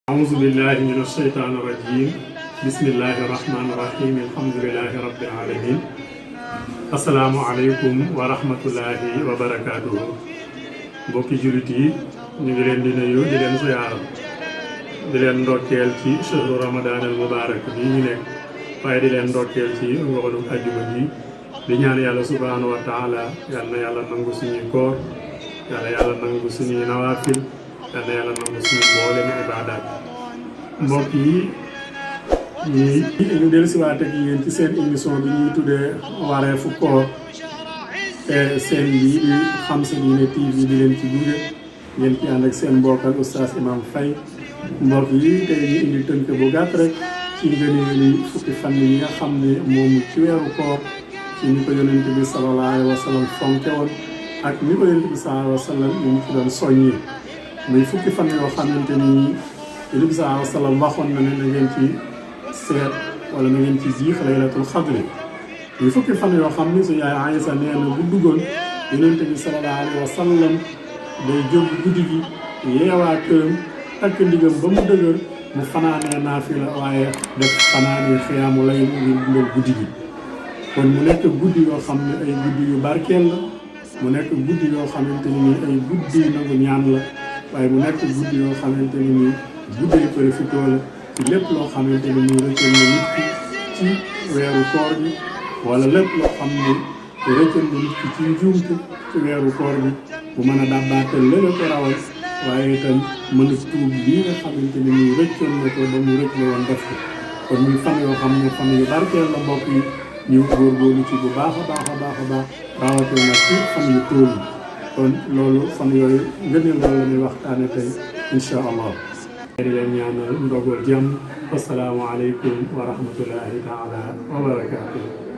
أعوذ بالله من الشيطان الرجيم بسم الله الرحمن الرحيم الحمد لله رب العالمين السلام عليكم ورحمة الله وبركاته mbokki jullit yi ñu ngi leen di nuyu di leen ziyaara di leen ndokkeel ci shahru ramadan al mubarak bi ñu nekk waaye di leen ndokkeel ci ngoonu ajjuma bi di ñaan yàlla subhanahu wa taala yal na yàlla nangu suñuy koor yàlla nangu suñuy nawaafil yal na yàlla nangu suñu mboolem ibaadaat mbokk yi ñu dellusiwaat ak yéen ci seen émission bi ñuy tuddee wareefu koor te seen bi di Xam Sa Diine TV di leen ci gunge ngeen ci ànd ak seen mbokkal oustaz Imam Faye mbokk yi tey ñu indi tënk bu gàtt rek ci ngëneeli fukki fan yi nga xam ne moomu ci weeru koor ci ni ko yonent bi sallallahu alayhi wa sallam fonke woon ak ni ko yonent bi sallallahu alayhi wa sallam ñu ci doon soññi muy fukki fan yoo xamante ni yonent bi sallallahu alayhi wa sallam waxoon na ne na ngeen ci seet wala na ngeen ci jiix laylatul xadri muy fukki fan yoo xam ni su yaay Aysa nee na bu duggoon yonent bi sallallahu alayhi wa sallam day jóg guddi gi yeewaa këram takk ndigam ba mu dëgër mu fanaanee naafila waaye def fanaanee xiyaamu lay ngir dundal guddi gi kon mu nekk guddi yoo xam ne ay guddi yu barkeel la mu nekk guddi yoo xamante ni ay guddi yu nangu ñaan la waaye mu nekk guddi yoo xamante ni guddi yu profité la ci lépp loo xamante ni rëccal na nit ki ci weeru koor gi wala lépp loo xam ne rëccal na nit ki ci njuumte ci weeru koor gi bu mën a dabbaatal lële ko rawal waaye itam mën a tuub lii nga xamante ni rëccal na ko ba mu rëcc la woon def ko kon muy fan yoo xam ne fan yu barkeel la mbokk yi ñu góorgóorlu ci bu baax a baax rawatina ci fan yu tóol yi kon loolu fan yooyu ngëneel loolu la ñuy waxtaane tey incha allah di leen ñaanal ndogal jàmm assalaamu aleykum wa rahmatullahi taala wa barakaatuh